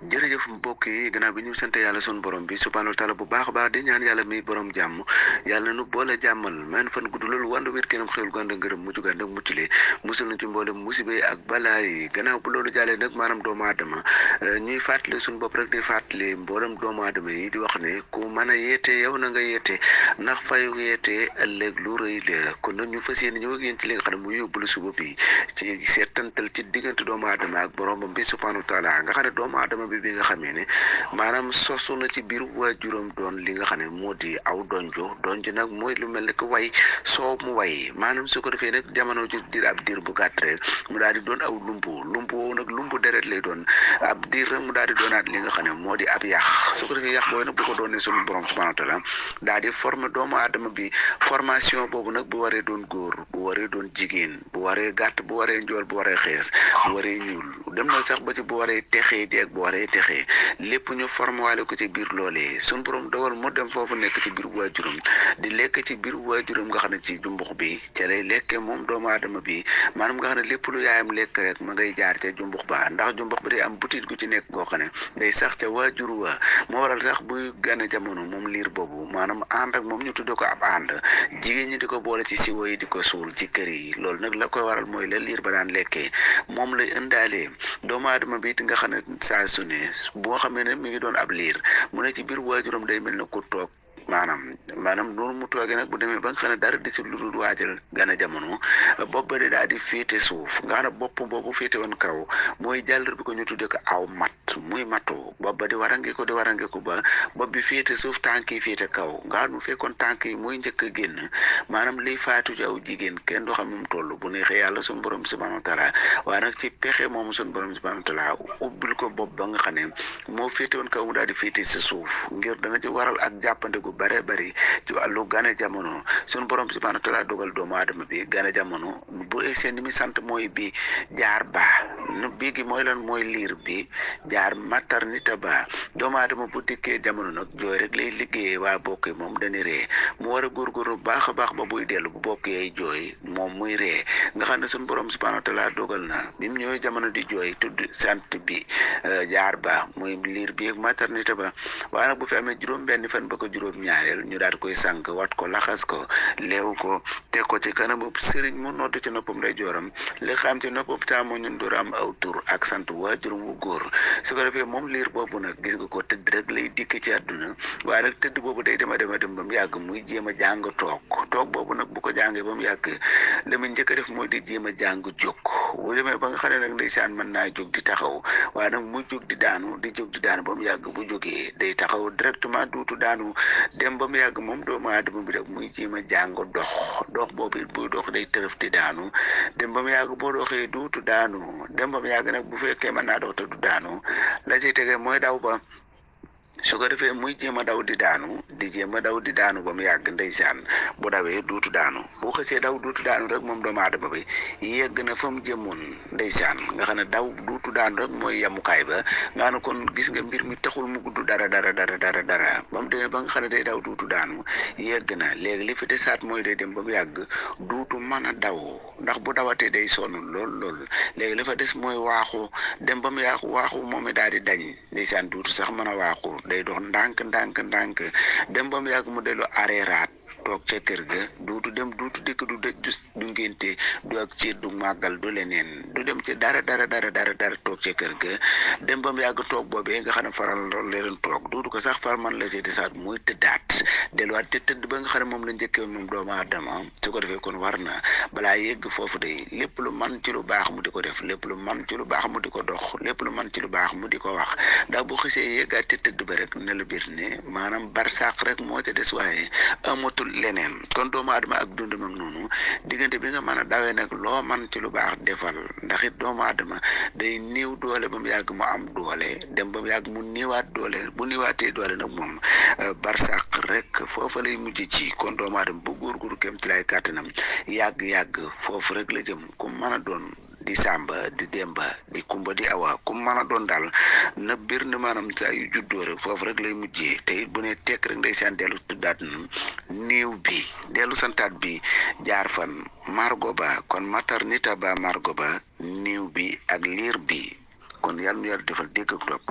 jërëjëf mbokk yi gannaaw bi ñu sant yàlla sunu borom bi subhaanahu wa taala bu baax a baax di ñaan yàlla mi borom jàmm yàlla nu boole jàmmal man fan gudd loolu wànd wér kenam xewul gànd ngërëm mucc gànd ak muccule musul na ci mboolem musiba yi ak balaa yi gannaaw bu loolu jàllee nag maanaam doomu aadama ñuy fàttali suñu bopp rek di fàttali mboolem doomu aadama yi di wax ne ku mën a yeete yow na nga yeete ndax fayu yeete ëllëg lu rëy la kon nag ñu fas yéene ñëw ak yéen ci li nga xam ne mu yóbbulu suba bi ci seetantal ci diggante doomu aadama ak boromam bi subhaanahu wa taala nga xam ne doomu aadama bi nga xamee ne maanaam sosu na ci biir waajuram doon li nga xam ne moo di aw donjo nag mooy lu mel ne que way soo mu way maanaam su ko defee nag jamono ji di ab diir bu gàtt rek mu daal di doon aw lumbu woowu nag lumbu deret lay doon ab diir rek mu daal di doonaat li nga xam ne moo di ab yax su ko defee yax boobu nag bu ko doonee sunu borom subhanahu wa taala daal di former doomu aadama bi formation boobu nag bu waree doon góor bu waree doon jigéen bu waree gàtt bu waree njool bu waree xees bu waree ñuul dem na sax ba ci bu waree texee di ak bu waree texee lépp ñu formé waale ko ci biir loolee sunu borom dogal mu dem foofu nekk ci biir waajuram di lekk ci biir waajuram nga xam ne ci jumbux bi ca lay lekkee moom doomu aadama bi maanaam nga xam ne lépp lu yaayam lekk rek ma ngay jaar ca jumbux ba ndax jumbux bi day am butit gu ci nekk goo xam ne day sax ca waajur wa moo waral sax buy gane jamono moom liir boobu maanaam ànd ak moom ñu tudde ko ab ànd jigéen ñi di ko boole ci siwo yi di ko suul ci kër yi loolu nag la koy waral mooy la liir ba daan lekkee moom lay ëndaalee doomu aadama bi it nga xam ne saa su ne boo xamee ne mi ngi doon ab liir mu ne ci biir waajuram day mel ne ku toog maanaam noonu mu toogee nag bu demee ba nga xam ne dara di si lu dul waajal gane jamono bopp ba de daal di féete suuf nga xam ne bopp boobu féete woon kaw mooy jàllar bi ko ñu tuddee ko aw mat muy matu bopp ba di warange ko ba bopp bi féete suuf tànk yi féete kaw nga xam ne bu fekkoon tànk yi mooy njëkk a génn maanaam liy faatu ci aw jigéen kenn du xam nu mu toll bu neexee yàlla suñu borom subhanahu wa taala waaye nag ci pexe moomu suñu borom subhanahu wa taala ubbil ko bopp ba nga xam ne moo féete woon kaw mu daal di féete si suuf ngir dana ci waral ak jàppande gu bare bari ci wàllu gane jamono sunu borom subhanahu wa taala dogal doomu aadama bi gane jamono bu seen ni mi sant mooy bi jaar ba nu bii gi mooy lan mooy liir bi jaar maternité ba doomu aadama bu dikkee jamono nag jooy rek lay liggéeyee waa bokk yi moom dañuy ree mu war a góorgóorlu baax a baax ba buy dellu bu bokk yee jooy moom muy ree nga xam ne sunu borom subhanahu wa taala dogal na bi mu ñëwee jamono di jooy tudd sant bi jaar ba muy liir bi ak maternité ba waaye nag bu fi amee juróom-benn fan ba ko juróom-ñaareel ñu daal koy sànq wat ko laxas ko leew ko teg ko ci kanamu sëriñ mu nodd ci noppam lay jooram li xam ci noppam taamoo ñun door am aw tur ak sant waajuram wu góor su ko defee moom liir boobu nag gis nga ko tëdd rek lay dikk ci àdduna waaye nag tëdd boobu day dem ba mu yàgg muy jéem a jàng toog boobu nag bu ko jàngee ba mu yàgg la muy njëkk a def mooy di jéem a jàng jóg bu demee ba nga xam ne nag ndeysaan mën naa jóg di taxaw waaye nag muy jóg di daanu ba mu yàgg bu jógee day taxaw directement duutu daanu dem ba mu yàgg moom doomu aadama bi rek muy jéem a jàng dox boobu it buy dox day tërëf di daanu dem ba mu yàgg boo doxee duutu daanu dem ba mu yàgg nag bu fekkee mën naa dox te du daanu la ci tege mooy daw ba su ko defee muy jéem a daw di daanu ba mu yàgg ndeysaan bu dawee duutu daanu bu xësee daw duutu daanu rek moom doomu aadama bi yegg na fa mu jëmoon ndeysaan nga xam ne daw duutu daanu rek mooy yamukaay ba nga xam ne kon gis nga mbir mi taxul mu gudd dara ba mu demee ba nga xam ne day daw duutu daanu yegg na léegi li fi desaat mooy day dem ba mu yàgg duutu mën a daw ndax bu dawatee day sonn lool léegi li fa des mooy waaxu dem ba mu yàgg waaxu moom it daal di dañ ndeysaan duutu sax mën a waaxu day dox ndànk dem ba mu yàgg mu dellu areeraat toog ca kër ga duutu dem duutu dëkk du dëj du ngénte du ak ciir du màggal du leneen du dem ci dara toog ca kër ga dem ba mu yàgg toog boobee nga xam ne faral leen toog duutu ko sax far man la ci desaat muy tëddaat delluwaat ca tëdd ba nga xam ne moom la njëkkee moom doomu aadama su ko defee kon war na balaa yegg foofu day lépp lu man ci lu baax mu di ko def lépp lu man ci lu baax mu di ko dox lépp lu man ci lu baax mu di ko wax ndax bu xisee yeggaat ca tëdd ba rek ne la biir ne maanaam barsàq rek moo ca des waaye amatul leneen kon doomu aadama ak dundam ak noonu diggante bi nga mën a dawee nag loo man ci lu baax defal ndax it doomu aadama day néew doole ba mu yàgg mu am doole dem ba mu yàgg mu néewaat doole bu néewaatee doole nag moom barsàq rek foofa lay mujj ci kon doomu aadama bu góorgóorlu kem ci lay kàttanam yàgg foofu rek la jëm ku mën a doon di Samba di Demba di Kumba di Awa ku mën a doon daal na bir na maanaam saa yu juddoo rek foofu rek lay mujjee te it bu ne tekk rek ndeysaan dellu tuddaat na néew bi dellu santaat bi jaar fan margo ba kon maternité ba margo ba néew bi ak liir bi kon yàlla nu yàlla defal dégg ak topp